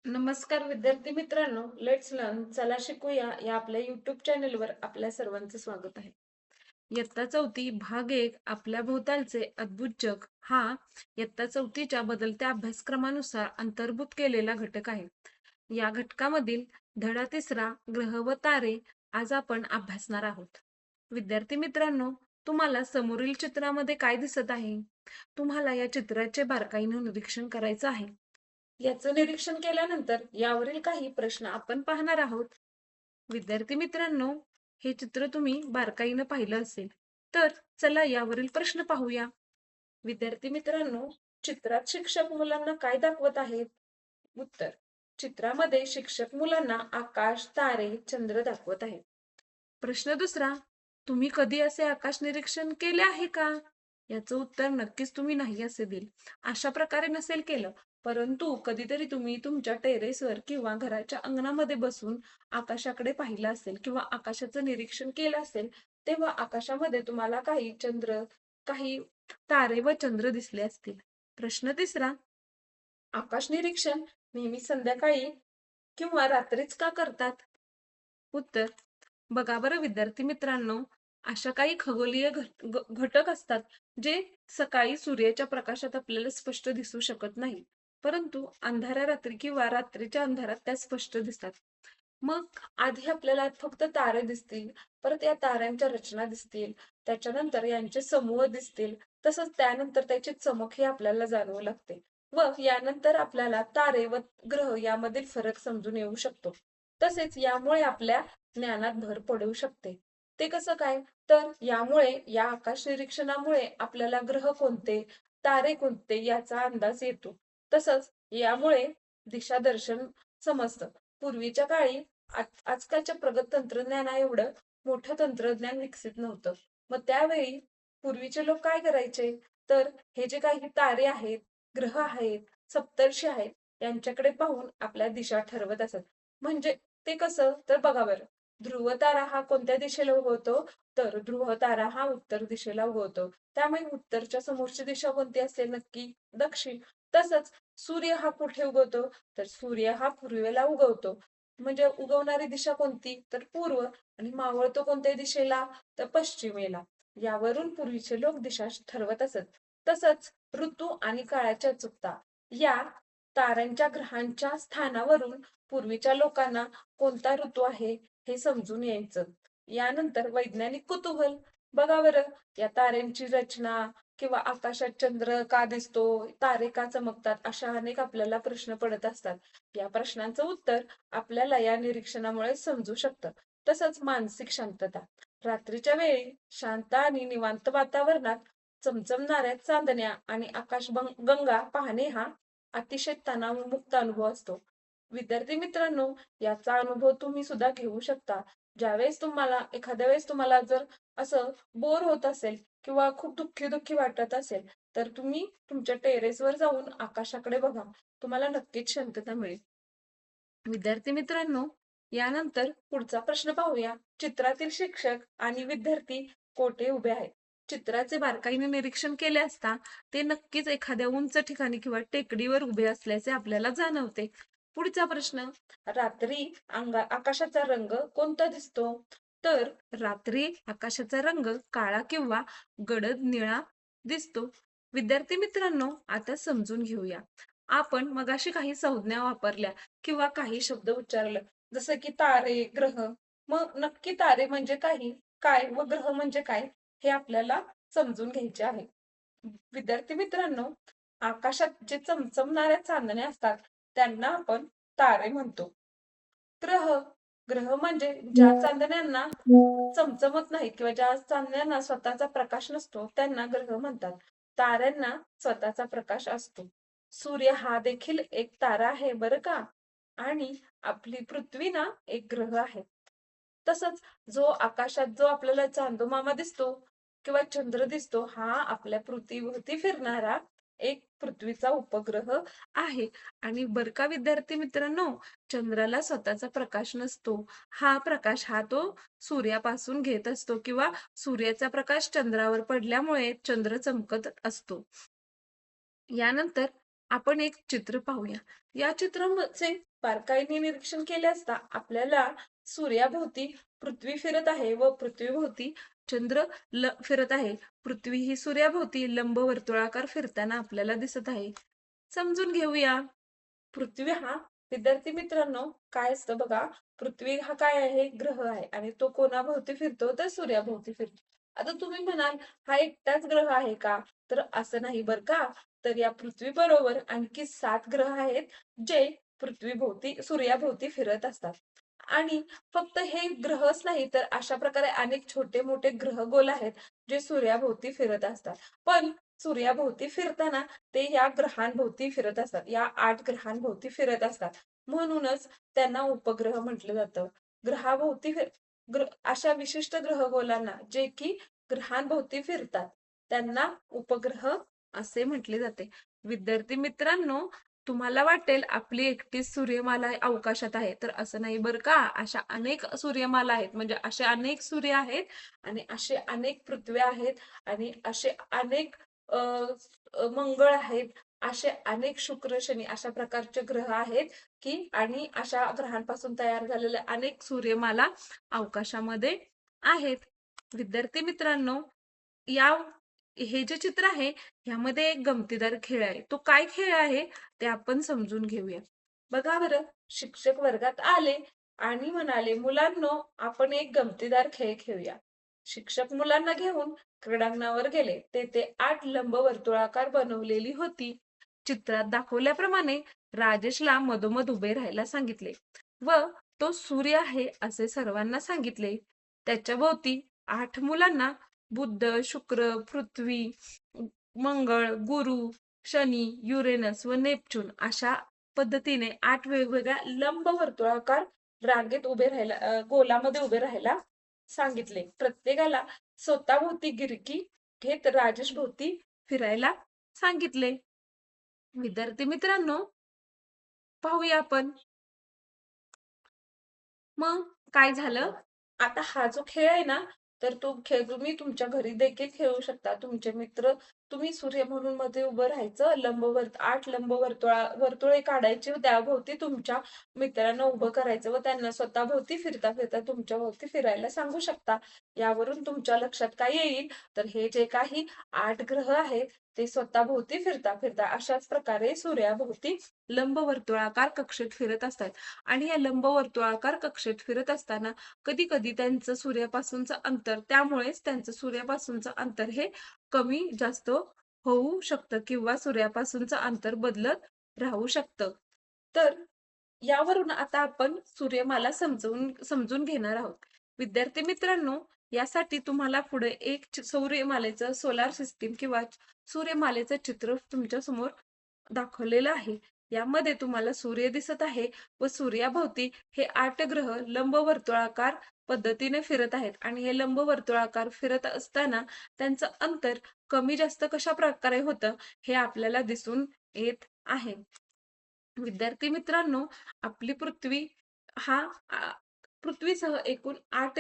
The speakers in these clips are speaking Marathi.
नमस्कार विद्यार्थी मित्रांनो, लेट्स लर्न चला शिकूया या आपल्या युट्यूब चॅनलवर आपल्या सर्वांचं स्वागत आहे. इयत्ता चौथी भाग एक आपल्या भोवतालचे अद्भुत जग हा इयत्ता चौथीच्या बदलत्या अभ्यासक्रमानुसार अंतर्भूत केलेला घटक आहे. या घटकामधील धडा तिसरा ग्रह व तारे आज आपण अभ्यासणार आहोत. विद्यार्थी मित्रांनो, तुम्हाला समोरील चित्रामध्ये काय दिसत आहे? तुम्हाला या चित्राचे बारकाईने निरीक्षण करायचं आहे. याचं निरीक्षण केल्यानंतर यावरील काही प्रश्न आपण पाहणार आहोत. विद्यार्थी मित्रांनो, हे चित्र तुम्ही बारकाईनं पाहिलं असेल. तर चला यावरील प्रश्न पाहूया. विद्यार्थी मित्रांनो, चित्रात शिक्षक मुलांना काय दाखवत आहेत? उत्तर: चित्रामध्ये शिक्षक मुलांना आकाश, तारे, चंद्र दाखवत आहेत. प्रश्न दुसरा: तुम्ही कधी असे आकाश निरीक्षण केले आहे का? याचं उत्तर नक्कीच तुम्ही नाही असे देईल. अशा प्रकारे नसेल केलं, परंतु कधीतरी तुम्ही तुमच्या टेरेसवर किंवा घराच्या अंगणामध्ये बसून आकाशाकडे पाहिलं असेल किंवा आकाशाचं निरीक्षण केलं असेल, तेव्हा आकाशामध्ये तुम्हाला काही तारे व चंद्र दिसले असतील. प्रश्न तिसरा: आकाश निरीक्षण नेहमी संध्याकाळी किंवा रात्रीच का करतात? उत्तर: बघा बरं विद्यार्थी मित्रांनो, अशा काही खगोलीय घटक असतात जे सकाळी सूर्याच्या प्रकाशात आपल्याला स्पष्ट दिसू शकत नाही, परंतु अंधाऱ्या रात्री किंवा रात्रीच्या अंधारात त्या स्पष्ट दिसतात. मग आधी आपल्याला फक्त तारे दिसतील, परत या ताऱ्यांच्या रचना दिसतील, त्याच्यानंतर यांचे समूह दिसतील, तसंच त्यानंतर त्याची चमक ही आपल्याला जाणवू लागते व यानंतर आपल्याला तारे व ग्रह यामधील फरक समजून येऊ शकतो. तसेच यामुळे आपल्या ज्ञानात भर पडू शकते. ते कसं काय? तर यामुळे या आकाश निरीक्षणामुळे आपल्याला ग्रह कोणते, तारे कोणते याचा अंदाज येतो. तसंच यामुळे दिशादर्शन समजतं. पूर्वीच्या काळी आजकालच्या प्रगत तंत्रज्ञानाएवढं मोठं तंत्रज्ञान विकसित नव्हतं. मग त्यावेळी पूर्वीचे लोक काय करायचे? तर हे जे काही तारे आहेत, ग्रह आहेत, सप्तर्षी आहेत, यांच्याकडे पाहून आपल्या दिशा ठरवत असत. म्हणजे ते कसं? तर बघा बरं, ध्रुव तारा हा कोणत्या दिशेला उगवतो? तर ध्रुव तारा हा उत्तर दिशेला उगवतो. त्यामुळे उत्तरच्या समोरची दिशा कोणती असेल? नक्की दक्षिण. तसंच सूर्य हा कुठे उगवतो? तर सूर्य हा पूर्वेला उगवतो. म्हणजे उगवणारी दिशा कोणती? तर पूर्व. आणि मावळतो कोणत्या दिशेला? तर पश्चिमेला. यावरून पूर्वीचे लोक दिशा ठरवत असत. तसंच ऋतू आणि काळाच्या अचूकता या ताऱ्यांच्या ग्रहांच्या स्थानावरून पूर्वीच्या लोकांना कोणता ऋतू आहे हे समजून यायचं. यानंतर वैज्ञानिक कुतूहल. बघा बरं, या ताऱ्यांची रचना किंवा आकाशात चंद्र का दिसतो, तारे का चमकतात, अशा अनेक आपल्याला प्रश्न पडत असतात. या प्रश्नांचं उत्तर आपल्याला या निरीक्षणामुळे समजू शकतं. तसंच मानसिक शांतता. रात्रीच्या वेळी शांत आणि निवांत वातावरणात चमचमणाऱ्या चांदण्या आणि गंगा पाहणे हा अतिशय तणावमुक्त अनुभव असतो. विद्यार्थी मित्रांनो, याचा अनुभव तुम्ही सुद्धा घेऊ शकता. एखाद्या वेळेस तुम्हाला जर असं बोर होत असेल किंवा खूप दुःखी दुःखी वाटत असेल, तर तुम्ही तुमच्या टेरेसवर जाऊन आकाशाकडे बघा. तुम्हाला नक्कीच शांतता मिळेल. विद्यार्थी मित्रांनो, यानंतर पुढचा प्रश्न पाहूया. चित्रातील शिक्षक आणि विद्यार्थी कोठे उभे आहेत? चित्राचे बारकाईने निरीक्षण केले असता ते नक्कीच एखाद्या उंच ठिकाणी किंवा टेकडीवर उभे असल्याचे आपल्याला जाणवते. पुढचा प्रश्न: रात्री आकाशाचा रंग कोणता दिसतो? तर रात्री आकाशाचा रंग काळा किंवा गडद निळा दिसतो. विद्यार्थी मित्रांनो, आता समजून घेऊया. आपण मगाशी काही संज्ञा वापरल्या किंवा काही शब्द उच्चारलं, जसं की तारे, ग्रह. मग नक्की तारे म्हणजे काय व ग्रह म्हणजे काय हे आपल्याला समजून घ्यायचे आहे. विद्यार्थी मित्रांनो, आकाशात जे चमचमणाऱ्या चांदण्या असतात त्यांना आपण तारे म्हणतो. ग्रह ग्रह म्हणजे ज्या चांदण्यांना चमचमत नाहीत किंवा ज्या चांदण्यांना स्वतःचा प्रकाश नसतो त्यांना ग्रह म्हणतात. ताऱ्यांना स्वतःचा प्रकाश असतो. सूर्य हा देखील एक तारा आहे बरं का. आणि आपली पृथ्वी ना एक ग्रह आहे. तसंच जो आपल्याला चांदोमामा दिसतो किंवा चंद्र दिसतो हा आपल्या पृथ्वीभोवती फिरणारा एक पृथ्वीचा उपग्रह आहे. आणि बरं का विद्यार्थी मित्रांनो, चंद्राला स्वतःचा प्रकाश नसतो. हा प्रकाश तो सूर्यापासून घेत असतो किंवा सूर्याचा प्रकाश चंद्रावर पडल्यामुळे चंद्र चमकत असतो. यानंतर आपण एक चित्र पाहूया. या चित्राचे बारकाईने निरीक्षण केले असता आपल्याला सूर्याभोवती पृथ्वी फिरत आहे व पृथ्वीभोवती चंद्र फिरत आहे. पृथ्वी ही सूर्याभोवती लंबवर्तुळाकार फिरताना आपल्याला दिसत आहे. समजून घेऊया. पृथ्वी हा विद्यार्थी मित्रांनो काय असतं बघा, पृथ्वी हा काय आहे? ग्रह आहे आणि तो कोणाभोवती फिरतो? तर सूर्याभोवती फिरतो. आता तुम्ही म्हणाल हा एकटाच ग्रह आहे का? तर असं नाही बर का. तर या पृथ्वी बरोबर आणखी 7 ग्रह आहेत जे पृथ्वीभोवती सूर्याभोवती फिरत असतात. आणि फक्त हे ग्रहच नाही तर अशा प्रकारे अनेक छोटे मोठे ग्रहगोल आहेत जे सूर्याभोवती फिरत असतात. पण सूर्याभोवती फिरताना ते या ग्रहांभोवती फिरत असतात. या 8 ग्रहांभोवती फिरत असतात. म्हणूनच त्यांना उपग्रह म्हटलं जातं. ग्रहाभोवती अशा विशिष्ट ग्रहगोलांना जे की ग्रहांभोवती फिरतात, त्यांना उपग्रह असे म्हटले जाते. विद्यार्थी मित्रांनो, तुम्हाला वाटेल आपली एकटीच सूर्यमाला अवकाशात आहे, तर असं नाही बरं का. अशा अनेक सूर्यमाला आहेत, म्हणजे असे अनेक सूर्य आहेत आणि असे अनेक पृथ्व्या आहेत आणि असे अनेक अ, मंगळ आहेत, असे अनेक शुक्र, शनी अशा प्रकारचे ग्रह आहेत, की आणि अशा ग्रहांपासून तयार झालेल्या अनेक सूर्यमाला अवकाशामध्ये आहेत. विद्यार्थी मित्रांनो, या हे जे चित्र आहे, ह्यामध्ये एक गमतीदार खेळ आहे. तो काय खेळ आहे ते आपण समजून घेऊया. बघा बरं, शिक्षक वर्गात आले आणि म्हणाले, "मुलांनो, आपण एक गमतीदार खेळ खेळूया." शिक्षक मुलांना घेऊन क्रीडांगणावर गेले. तेथे 8 लंबवर्तुळाकार बनवलेली होती. चित्रात दाखवल्याप्रमाणे राजेशला मधोमध उभे राहायला सांगितले व तो सूर्य आहे असे सर्वांना सांगितले. त्याच्या भोवती 8 मुलांना बुध, शुक्र, पृथ्वी, मंगळ, गुरु, शनी, युरेनस व नेपच्यून अशा पद्धतीने 8 वेगवेगळ्या लंबवर्तुळाकार रांगेत उभे राहायला गोलामध्ये उभे राहायला सांगितले. प्रत्येकाला स्वतःभोवती गिरकी घेत राजेश भोवती फिरायला सांगितले. विद्यार्थी मित्रांनो, पाहूया आपण. मग काय झालं? आता हा जो खेळ आहे ना, तर तो खेळ तुम्ही तुमच्या घरी देखील खेळू शकता. तुमचे मित्र तुम्ही सूर्य म्हणून मध्ये उभं राहायचं, 8 वर्तुळे काढायची व त्याभोवती तुमच्या मित्रांना उभं करायचं व त्यांना स्वतःभोवती फिरता फिरता तुमच्या भोवती फिरायला सांगू शकता. यावरून तुमच्या लक्षात काय येईल, तर हे जे काही 8 ग्रह आहेत, ते स्वतःभोवती फिरता फिरता अशाच प्रकारे सूर्याभोवती लंबवर्तुळाकार कक्षेत फिरत असतात. आणि या लंबवर्तुळाकार कक्षेत फिरत असताना कधी कधी त्यांचं सूर्यापासूनचं अंतर, त्यामुळेच त्यांचं सूर्यापासूनचं अंतर हे कमी जास्त होऊ शकतं किंवा सूर्यापासूनचं अंतर बदलत राहू शकतं. तर यावरून आता आपण सूर्यमाला समजून घेणार आहोत. विद्यार्थी मित्रांनो, यासाठी तुम्हाला पुढे एक सूर्यमालेचं सोलार सिस्टीम किंवा सूर्यमालेचं चित्र तुमच्या समोर दाखवलेलं आहे. यामध्ये तुम्हाला सूर्य दिसत आहे व सूर्याभोवती हे 8 ग्रह लंबवर्तुळाकार पद्धतीने फिरत आहेत आणि हे लंबवर्तुळाकार फिरत असताना त्यांचं अंतर कमी जास्त कशा प्रकारे होतं हे आपल्याला दिसून येत आहे. विद्यार्थी मित्रांनो, आपली पृथ्वी हा पृथ्वीसह एकूण 8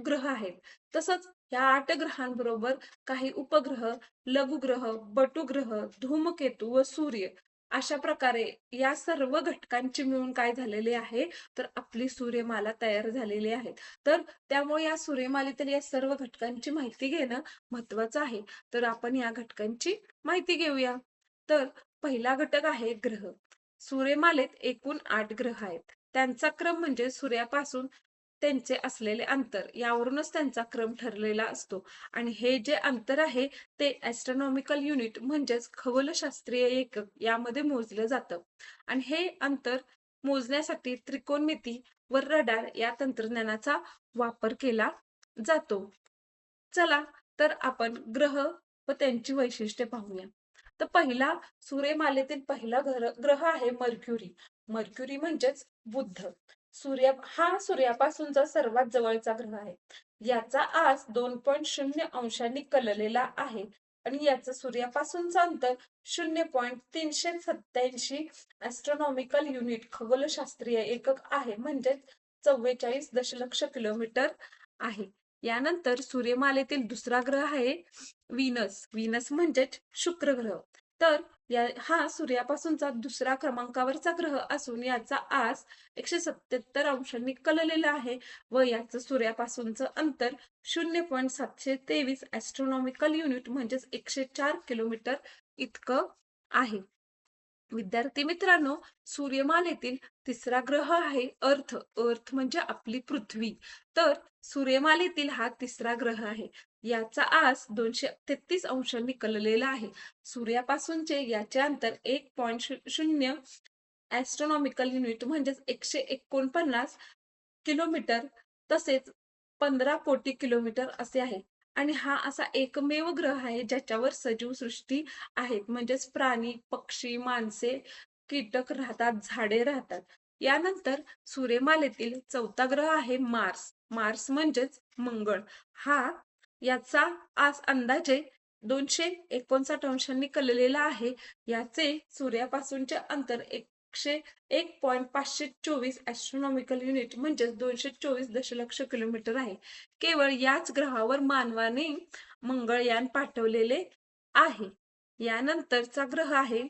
ग्रह आहेत. तसंच या 8 ग्रहांबरोबर काही उपग्रह, लघुग्रह, बटुग्रह, धूमकेतू व सूर्य अशा प्रकारे या सर्व घटकांची मिळून काय झालेले आहे, तर आपली सूर्यमाला तयार झालेली आहे. तर त्यामुळे या सूर्यमालेतील या सर्व घटकांची माहिती घेणं महत्त्वाचं आहे. तर आपण या घटकांची माहिती घेऊया. तर पहिला घटक आहे ग्रह. सूर्यमालेत एकूण 8 ग्रह आहेत. त्यांचा क्रम म्हणजे सूर्यापासून त्यांचे असलेले अंतर यावरूनच त्यांचा क्रम ठरलेला असतो आणि हे जे अंतर आहे ते ॲस्ट्रॉनॉमिकल युनिट म्हणजेच खगोलशास्त्रीय एकक यामध्ये मोजलं जातं आणि हे अंतर मोजण्यासाठी त्रिकोणमिती व रडार या तंत्रज्ञानाचा वापर केला जातो. चला तर आपण ग्रह व त्यांची वैशिष्ट्ये पाहूया. तर पहिला सूर्यमालेतील पहिला ग्रह आहे मर्क्युरी. मर्क्युरी म्हणजेच बुध. हा सूर्यापासूनचा सर्वात जवळचा ग्रह आहे. याचा आस 2.0 अंशांनी कललेला आहे आणि याचं सूर्यापासूनचं अंतर 0.387 ॲस्ट्रॉनॉमिकल युनिट खगोलशास्त्रीय एकक आहे, म्हणजेच 44 दशलक्ष किलोमीटर आहे. यानंतर सूर्यमालेतील दुसरा ग्रह आहे व्हीनस. व्हीनस म्हणजेच शुक्र ग्रह. तर हा सूर्यापासूनचा दुसरा क्रमांकावरचा ग्रह असून याचा आस 177 अंशांनी कललेला आहे व याचं सूर्यापासूनचं अंतर 0.723 ॲस्ट्रॉनॉमिकल युनिट म्हणजेच 104 किलोमीटर इतकं आहे. विद्यार्थी मित्रांनो, सूर्यमालेतील तिसरा ग्रह आहे अर्थ. अर्थ म्हणजे आपली पृथ्वी. तर सूर्यमालेतील हा तिसरा ग्रह आहे. याचा आस 233 अंशांनी कललेला आहे. सूर्यापासूनचे याचे अंतर 1.0 ॲस्ट्रॉनॉमिकल युनिट म्हणजेच 149 किलोमीटर तसेच 15 कोटी किलोमीटर असे आहे. आणि हा असा एकमेव ग्रह आहे ज्याच्यावर सजीव सृष्टी आहेत. म्हणजेच प्राणी, पक्षी, माणसे, कीटक राहतात, झाडे राहतात. यानंतर सूर्यमालेतील चौथा ग्रह आहे मार्स. मार्स म्हणजेच मंगळ. हा याचा आज अंदाजे 259 अंशांनी कललेला आहे. याचे सूर्यापासूनचे अंतर 1.524 ॲस्ट्रॉनॉमिकल युनिट म्हणजेच 224 दशलक्ष किलोमीटर आहे. केवळ याच ग्रहावर मानवाने मंगळयान पाठवलेले आहे. यानंतरचा ग्रह आहे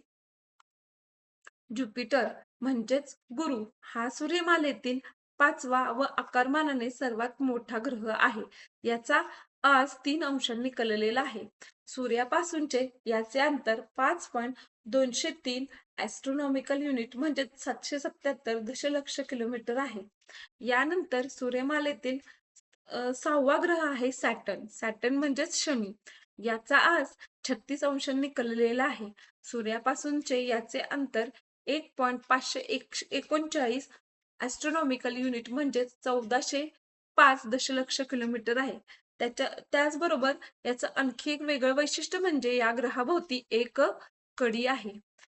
ज्युपिटर म्हणजेच गुरु. हा सूर्यमालेतील 5वा व आकारमानाने सर्वात मोठा ग्रह आहे. याचा आज 3 अंशांनी कललेला आहे. सूर्यापासूनचे याचे अंतर 5.203 ॲस्ट्रॉनॉमिकल युनिट म्हणजे 777 दशलक्ष किलोमीटर आहे. यानंतर सूर्यमालेतील 6वा ग्रह आहे सॅटर्न. सॅटर्न म्हणजेच शनी. याचा आज 36 अंशांनी कललेला आहे. सूर्यापासूनचे याचे अंतर 1.539 ॲस्ट्रॉनॉमिकल युनिट म्हणजे 1405 दशलक्ष किलोमीटर आहे. त्याचबरोबर याचं आणखी एक वेगळं वैशिष्ट्य म्हणजे या ग्रहाभोवती एक कडी आहे.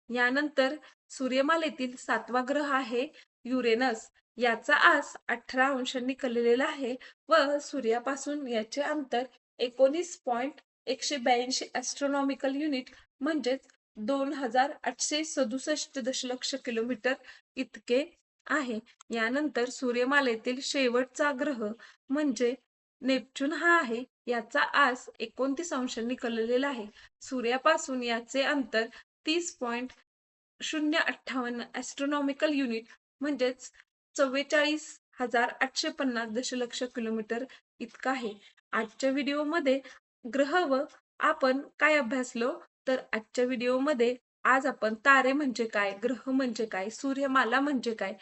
यानंतर सूर्यमालेतील 7वा ग्रह आहे युरेनस. याचा आस 18 अंशांनी कललेला आहे व सूर्यापासून याचे अंतर 19.182 ॲस्ट्रॉनॉमिकल युनिट म्हणजेच 2867 दशलक्ष किलोमीटर इतके आहे. यानंतर सूर्यमालेतील शेवटचा ग्रह म्हणजे नेपच्यून हा आहे. याचा आस 29 अंशांनी कललेला आहे. सूर्यापासून याचे अंतर 30.058 ॲस्ट्रॉनॉमिकल युनिट म्हणजेच 44,850 दशलक्ष किलोमीटर इतका आहे. आजच्या व्हिडिओमध्ये ग्रह व आपण काय अभ्यासलो तर आजच्या व्हिडिओमध्ये आज आपण तारे म्हणजे काय, ग्रह म्हणजे काय, सूर्यमाला म्हणजे काय,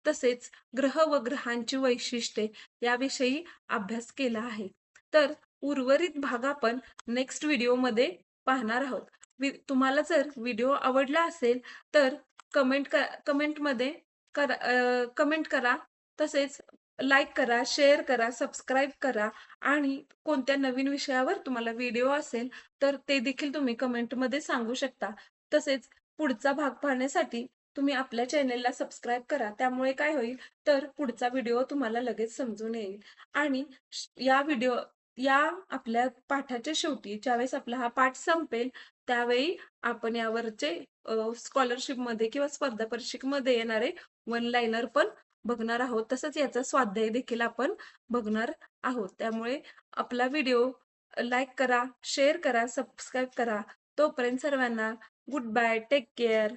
तसेच ग्रह व ग्रहांची वैशिष्ट्ये याविषयी अभ्यास केला आहे. तर उर्वरित भाग आपण नेक्स्ट व्हिडिओमध्ये पाहणार आहोत. तुम्हाला जर व्हिडिओ आवडला असेल तर कमेंटमध्ये कमेंट करा. तसेच लाईक करा, शेअर करा, सबस्क्राईब करा आणि कोणत्या नवीन विषयावर तुम्हाला व्हिडिओ असेल तर ते देखील तुम्ही कमेंटमध्ये सांगू शकता. तसेच पुढचा भाग पाहण्यासाठी तुम्ही आपल्या चॅनेलला सबस्क्राईब करा. त्यामुळे काय होईल तर पुढचा व्हिडिओ तुम्हाला लगेच समजून येईल. आणि या आपल्या पाठाच्या शेवटी ज्यावेळेस आपला हा पाठ संपेल त्यावेळी आपण यावरचे स्कॉलरशिपमध्ये किंवा स्पर्धा परीक्षेमध्ये येणारे वन लाइनर पण बघणार आहोत. तसंच याचा स्वाध्याय देखील आपण बघणार आहोत. त्यामुळे आपला व्हिडिओ लाईक करा, शेअर करा, सबस्क्राईब करा. तोपर्यंत सर्वांना गुड बाय, टेक केअर.